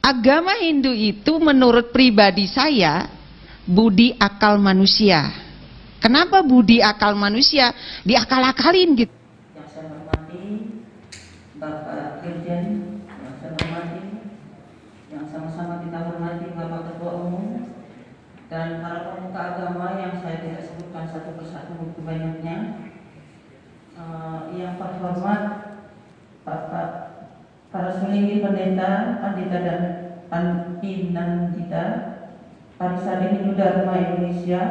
Agama Hindu itu menurut pribadi saya budi akal manusia. Kenapa budi akal manusia? Diakal-akalin gitu. Yang saya hormati Bapak Dirjen, yang saya hormati, yang sama-sama kita hormati Bapak Ketua Umum, dan para pemuka agama yang saya tidak sebutkan satu persatu begitu banyaknya. Yang terhormat Bapak para Sulinggi Pendeta, Pandita dan Pinandita, Parisade Hindu Dharma Indonesia,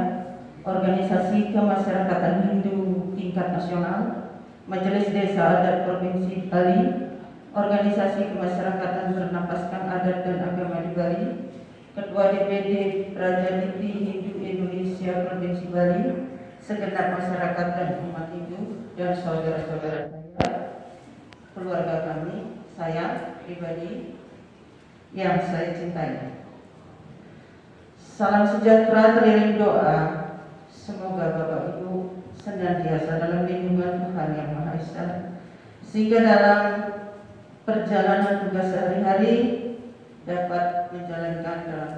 Organisasi Kemasyarakatan Hindu Tingkat Nasional, Majelis Desa Adat Provinsi Bali, Organisasi Kemasyarakatan Bernapaskan Adat dan Agama di Bali, Ketua DPD Raja Dikti Hindu Indonesia Provinsi Bali, segenap masyarakat dan umat Hindu, dan saudara-saudara saya, keluarga kami, saya pribadi yang saya cintai. Salam sejahtera teriring doa. Semoga Bapak Ibu senantiasa dalam lindungan Tuhan Yang Maha Esa, sehingga dalam perjalanan tugas sehari-hari dapat menjalankan dalam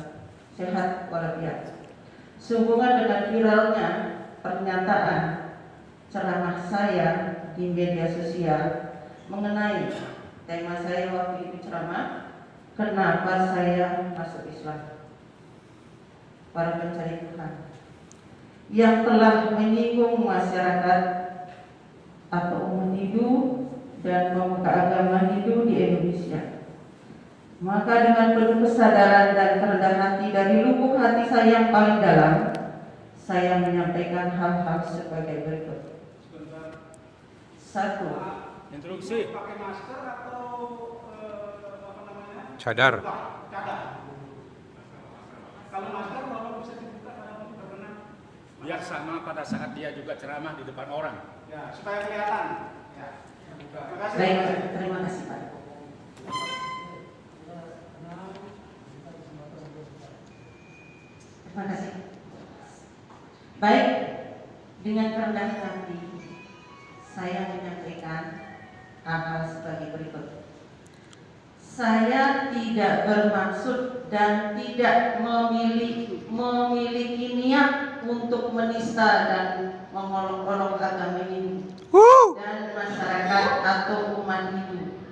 sehat walafiat. Sehubungan dengan viralnya pernyataan ceramah saya di media sosial mengenai tema saya waktu itu ceramah, kenapa saya masuk Islam. Para pencari Tuhan yang telah menyinggung masyarakat atau umat Hindu dan pemuka agama Hindu di Indonesia, maka dengan penuh kesadaran dan kerendahan hati dari lubuk hati saya yang paling dalam, saya menyampaikan hal-hal sebagai berikut. Satu, instruksi. Pakai masker atau apa namanya? Cadar. Cadar. Kalau masker kalau bisa dibuka kalau berkenan. Biar sama pada saat dia juga ceramah di depan orang. Ya, supaya kelihatan. Ya. Terima kasih. baik, terima kasih Pak. Terima kasih. Baik, dengan kerendahan hati saya menyampaikan hal-hal sebagai berikut. Saya tidak bermaksud dan tidak memiliki niat untuk menista dan mengolok-olok agama Hindu dan masyarakat atau umat Hindu.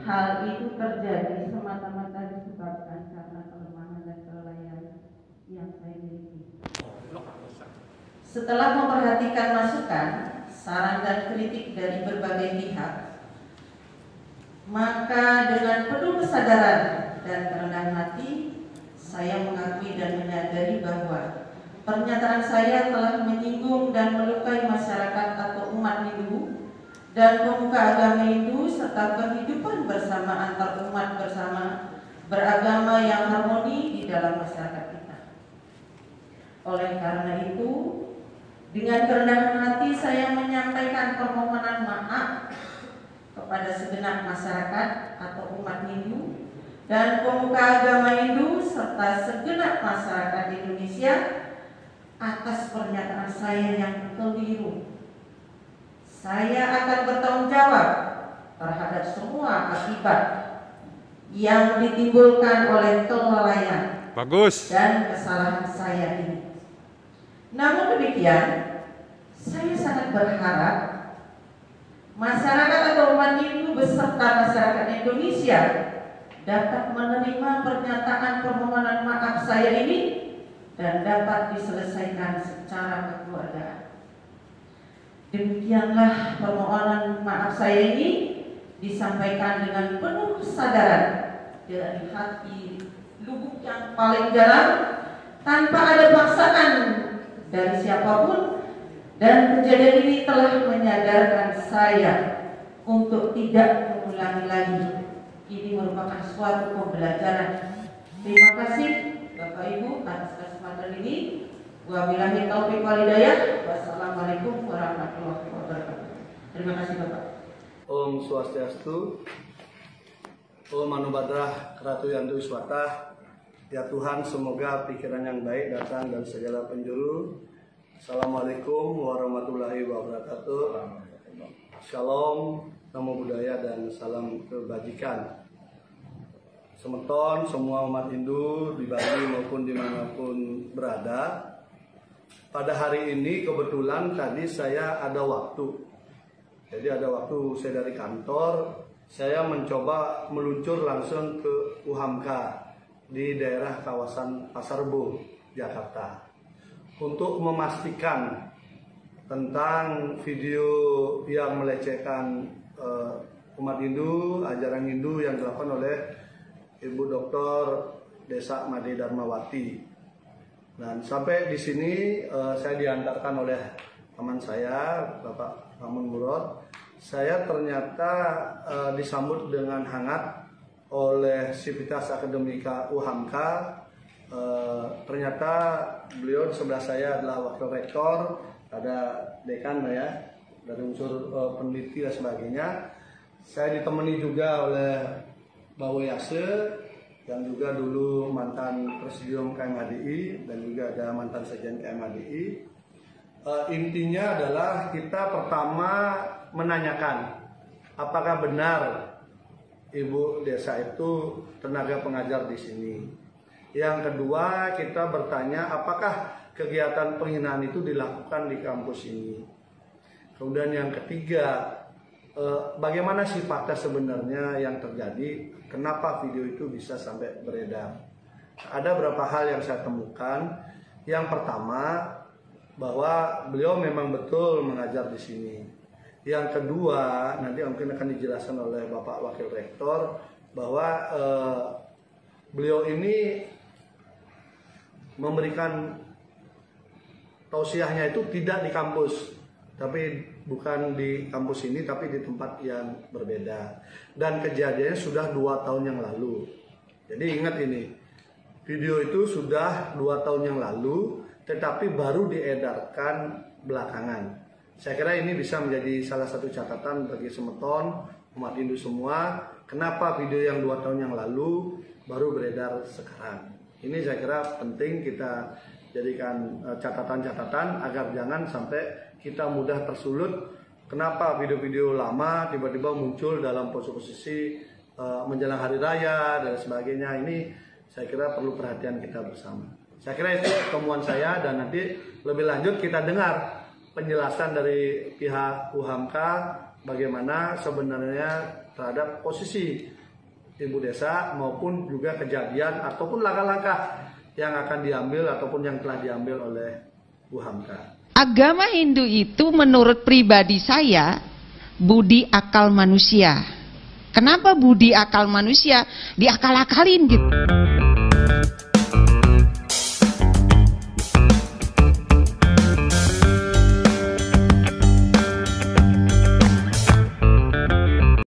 Hal itu terjadi semata-mata disebabkan karena kelemahan dan kelalaian yang saya miliki. Setelah memperhatikan masukan, saran dan kritik dari berbagai pihak, maka dengan penuh kesadaran dan kerendahan hati, saya mengakui dan menyadari bahwa pernyataan saya telah menyinggung dan melukai masyarakat atau umat Hindu dan pemuka agama Hindu serta kehidupan bersama antar umat bersama beragama yang harmoni di dalam masyarakat kita. Oleh karena itu, dengan kerendahan hati saya menyampaikan permohonan maaf kepada segenap masyarakat atau umat Hindu dan pemuka agama Hindu serta segenap masyarakat Indonesia atas pernyataan saya yang keliru. Saya akan bertanggung jawab terhadap semua akibat yang ditimbulkan oleh kelalaian dan kesalahan saya ini. Namun demikian, saya sangat berharap masyarakat atau umat Hindu beserta masyarakat Indonesia dapat menerima pernyataan permohonan maaf saya ini dan dapat diselesaikan secara kekeluargaan. Demikianlah permohonan maaf saya ini disampaikan dengan penuh kesadaran dari hati lubuk yang paling dalam, tanpa ada paksaan dari siapapun, dan kejadian ini telah menyadarkan saya untuk tidak mengulangi lagi. Ini merupakan suatu pembelajaran. Terima kasih Bapak Ibu atas kesempatan ini. Wabillahi taufiq wal hidayah. Wassalamualaikum warahmatullahi wabarakatuh. Terima kasih Bapak. Om Swastiastu, Om Manubadrah Ratu Yandu Wiswata. Ya Tuhan, semoga pikiran yang baik datang dan segala penjuru. Assalamualaikum warahmatullahi wabarakatuh. Shalom, namo buddhaya dan salam kebajikan. semeton, semua umat Hindu di Bali maupun dimanapun berada. Pada hari ini kebetulan tadi saya ada waktu. Jadi ada waktu saya dari kantor, saya mencoba meluncur langsung ke UHAMKA di daerah kawasan Pasar Rebo, Jakarta. Untuk memastikan tentang video yang melecehkan umat Hindu, ajaran Hindu yang dilakukan oleh Ibu Dr. Desa Made Darmawati. Dan sampai di sini saya diantarkan oleh teman saya, Bapak Ramun Murad. Saya ternyata disambut dengan hangat oleh Sivitas Akademika UHAMKA. Ternyata beliau di sebelah saya adalah Wakil Rektor, ada dekan ya, dari unsur peneliti dan sebagainya. Saya ditemani juga oleh Mbak Yase yang juga dulu mantan Presidium KMHDI dan juga ada mantan Sekjen KMHDI. Intinya adalah kita pertama menanyakan apakah benar Ibu Desa itu tenaga pengajar di sini. Yang kedua kita bertanya apakah kegiatan penghinaan itu dilakukan di kampus ini. Kemudian yang ketiga, bagaimana sih fakta sebenarnya yang terjadi, kenapa video itu bisa sampai beredar. Ada beberapa hal yang saya temukan. Yang pertama, bahwa beliau memang betul mengajar di sini. Yang kedua, nanti mungkin akan dijelaskan oleh Bapak Wakil Rektor, bahwa beliau ini memberikan tausiahnya itu tidak di kampus, tapi bukan di kampus ini, tapi di tempat yang berbeda. Dan kejadiannya sudah 2 tahun yang lalu. Jadi ingat ini, video itu sudah 2 tahun yang lalu, tetapi baru diedarkan belakangan. Saya kira ini bisa menjadi salah satu catatan bagi semeton, umat Hindu semua, kenapa video yang 2 tahun yang lalu baru beredar sekarang. Ini saya kira penting kita jadikan catatan-catatan agar jangan sampai kita mudah tersulut. Kenapa video-video lama tiba-tiba muncul dalam posisi menjelang hari raya dan sebagainya. Ini saya kira perlu perhatian kita bersama. Saya kira itu temuan saya, dan nanti lebih lanjut kita dengar penjelasan dari pihak UHAMKA bagaimana sebenarnya terhadap posisi Ibu Desa maupun juga kejadian ataupun langkah-langkah yang akan diambil ataupun yang telah diambil oleh UHAMKA. Agama Hindu itu menurut pribadi saya budi akal manusia. Kenapa budi akal manusia diakal-akalin gitu?